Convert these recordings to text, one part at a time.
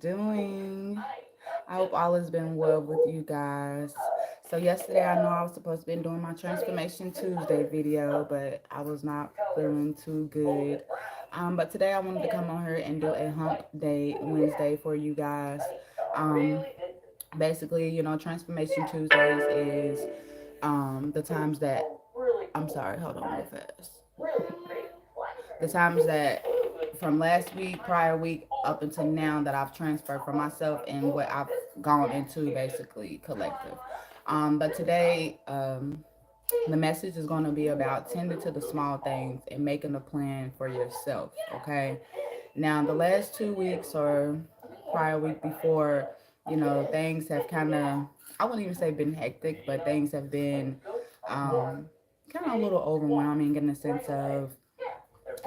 Doing. I hope all has been well with you guys. So yesterday I know I was supposed to be doing my Transformation Tuesday video, but I was not feeling too good. But today I wanted to come on here and do a Hump Day Wednesday for you guys. Um, Basically, Transformation Tuesdays is the times that I'm sorry, hold on real fast. The times that from last week, prior week, up until now that I've transferred for myself and what I've gone into basically collective. But today, the message is going to be about tending to the small things and making a plan for yourself. Okay. Now, the last 2 weeks or prior week before, things have kind of, I wouldn't even say been hectic, but things have been kind of a little overwhelming in the sense of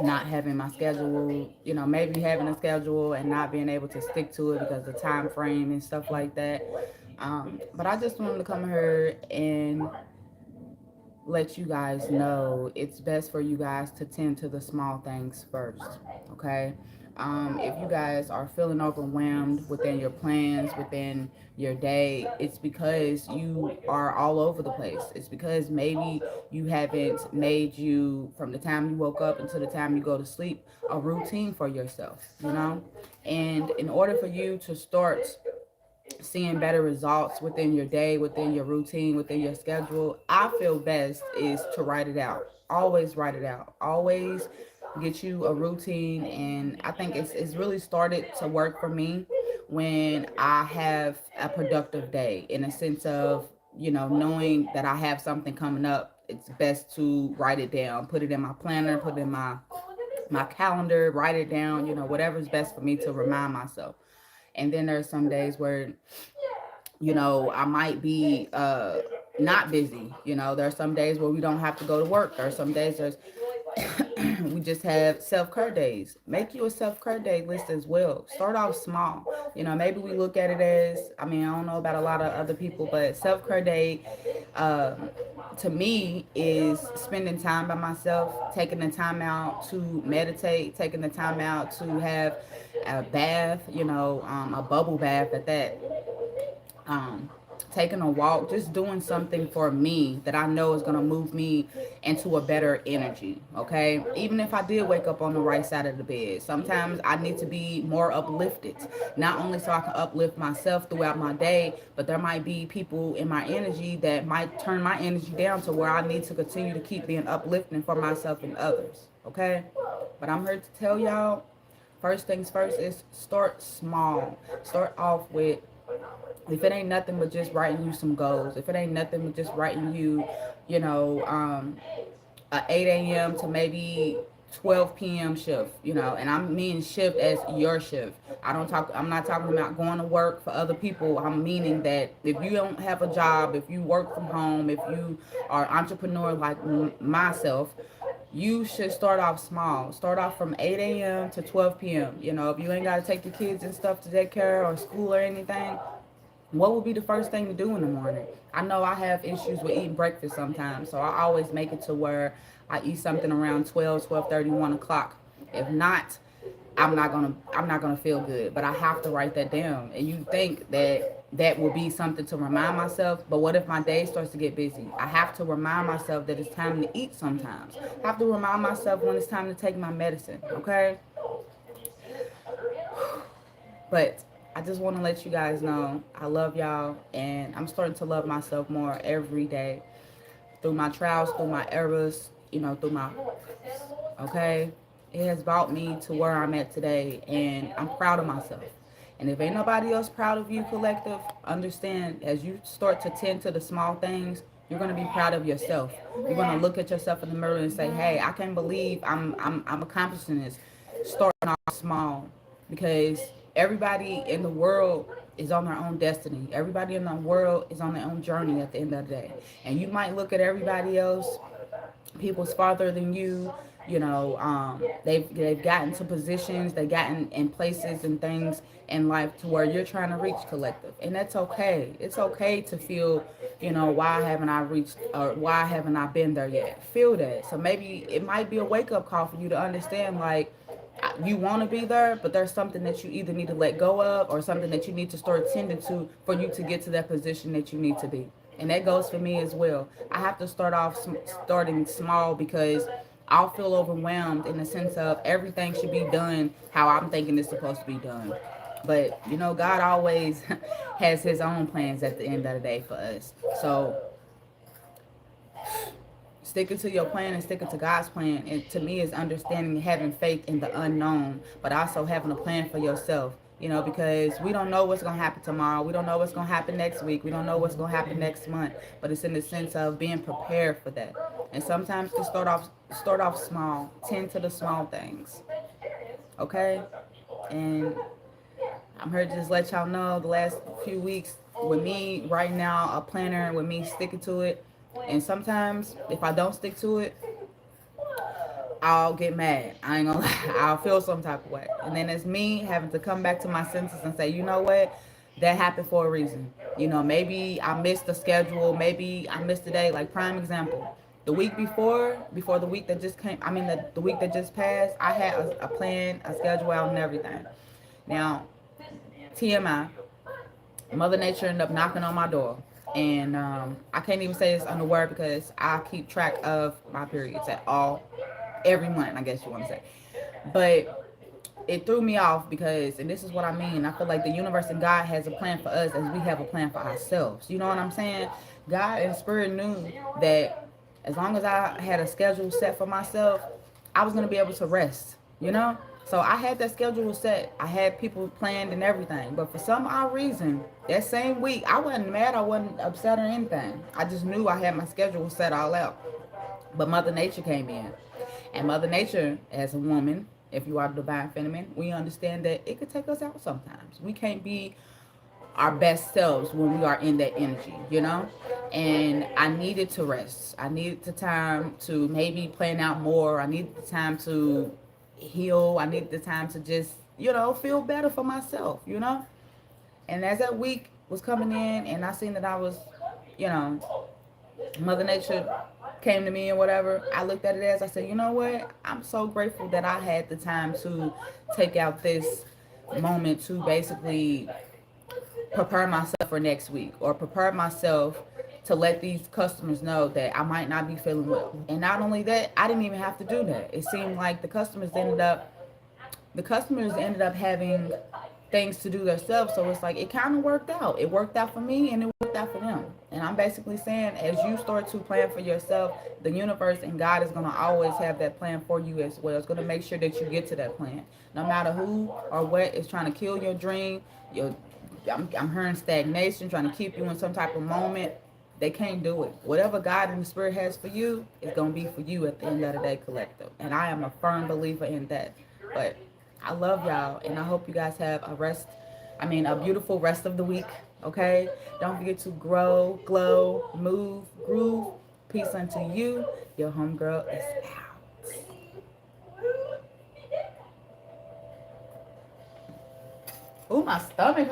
not having my schedule, maybe having a schedule and not being able to stick to it because of the time frame and stuff like that. But I just wanted to come here and let you guys know it's best for you guys to tend to the small things first, okay? If you guys are feeling overwhelmed within your plans, within your day, it's because you are all over the place. It's because maybe you haven't made you, from the time you woke up until the time you go to sleep, a routine for yourself. And in order for you to start seeing better results within your day, within your routine, within your schedule, I feel best is to write it out. Always write it out. Always get you a routine. And I think it's really started to work for me when I have a productive day, in a sense of, knowing that I have something coming up. It's best to write it down, put it in my planner, put it in my calendar, write it down, whatever's best for me to remind myself. And then there's some days where, I might be not busy. There's some days where we don't have to go to work. There's some days we just have self-care days. Make you a self-care day list as well. Start off small. Maybe we look at it as, I mean, I don't know about a lot of other people, but self-care day to me is spending time by myself, taking the time out to meditate, taking the time out to have a bath, a bubble bath at that. um, Taking a walk, just doing something for me that I know is going to move me into a better energy, okay? Even if I did wake up on the right side of the bed, sometimes I need to be more uplifted, not only so I can uplift myself throughout my day, but there might be people in my energy that might turn my energy down to where I need to continue to keep being uplifting for myself and others, okay? But I'm here to tell y'all, first things first is start small. Start off with, if it ain't nothing but just writing you some goals, if it ain't nothing but just writing you, you know, a 8 a.m. to maybe 12 p.m. shift, and I mean shift as your shift. I'm not talking about going to work for other people. I'm meaning that if you don't have a job, if you work from home, if you are an entrepreneur like myself, you should start off small. Start off from 8 a.m. to 12 p.m. If you ain't got to take the kids and stuff to daycare or school or anything, what would be the first thing to do in the morning? I know I have issues with eating breakfast sometimes, so I always make it to where I eat something around 12, 12:30, 1 o'clock. If not, I'm not gonna feel good. But I have to write that down. And you think that that will be something to remind myself, but what if my day starts to get busy? I have to remind myself that it's time to eat sometimes. I have to remind myself when it's time to take my medicine, okay? But I just want to let you guys know I love y'all, and I'm starting to love myself more every day through my trials, through my errors, through my, okay? It has brought me to where I'm at today, and I'm proud of myself. And if ain't nobody else proud of you, collective, understand as you start to tend to the small things, you're gonna be proud of yourself. You're gonna look at yourself in the mirror and say, "Hey, I can't believe I'm accomplishing this." Starting off small, because everybody in the world is on their own destiny. Everybody in the world is on their own journey at the end of the day. And you might look at everybody else, people's farther than you. They've gotten to positions, they've gotten in places and things in life to where you're trying to reach, collective, and that's okay. It's okay to feel, why haven't I reached, or why haven't I been there yet? Feel that. So maybe it might be a wake up call for you to understand, like, you want to be there, but there's something that you either need to let go of or something that you need to start tending to for you to get to that position that you need to be. And that goes for me as well. I have to starting small because I'll feel overwhelmed in the sense of everything should be done how I'm thinking it's supposed to be done. But you know, God always has His own plans at the end of the day for us. So sticking to your plan and sticking to God's plan, and to me is understanding and having faith in the unknown, but also having a plan for yourself. You know, because we don't know what's gonna happen tomorrow. We don't know what's gonna happen next week. We don't know what's gonna happen next month. But it's in the sense of being prepared for that. And sometimes to start off small. Tend to the small things. Okay? And I'm here to just let y'all know the last few weeks with me right now, a planner, with me sticking to it. And sometimes if I don't stick to it, I'll get mad. I ain't gonna lie. I'll feel some type of way. And then it's me having to come back to my senses and say, you know what? That happened for a reason. You know, maybe I missed the schedule. Maybe I missed the day. Like, prime example. The week before the week that just came, I mean, the week that just passed, I had a plan, a schedule out and everything. Now, TMI, Mother Nature ended up knocking on my door. And I can't even say this on the word because I keep track of my periods at all, every month, I guess you want to say. But it threw me off because, and this is what I mean, I feel like the universe and God has a plan for us as we have a plan for ourselves. You know what I'm saying? God and Spirit knew that as long as I had a schedule set for myself, I was going to be able to rest, you know? So I had that schedule set. I had people planned and everything. But for some odd reason, that same week, I wasn't mad. I wasn't upset or anything. I just knew I had my schedule set all out. But Mother Nature came in. And Mother Nature, as a woman, if you are the divine feminine, we understand that it could take us out sometimes. We can't be our best selves when we are in that energy, you know? And I needed to rest. I needed the time to maybe plan out more. I needed the time to heal. I needed the time to just, you know, feel better for myself, you know? And as that week was coming in and I seen that I was, you know, Mother Nature came to me and whatever, I looked at it as, I said, you know what? I'm so grateful that I had the time to take out this moment to basically prepare myself for next week or prepare myself to let these customers know that I might not be feeling well. And not only that, I didn't even have to do that. It seemed like the customers ended up having things to do themselves. So it's like it kind of worked out. It worked out for me and it worked out for them. And I'm basically saying, as you start to plan for yourself, the universe and God is going to always have that plan for you as well. It's going to make sure that you get to that plan. No matter who or what is trying to kill your dream, I'm hearing stagnation, trying to keep you in some type of moment. They can't do it. Whatever God and the Spirit has for you is going to be for you at the end of the day, collective. And I am a firm believer in that. But I love y'all, and I hope you guys have a beautiful rest of the week, okay? Don't forget to grow, glow, move, groove. Peace unto you. Your homegirl is out. Ooh, my stomach hurts.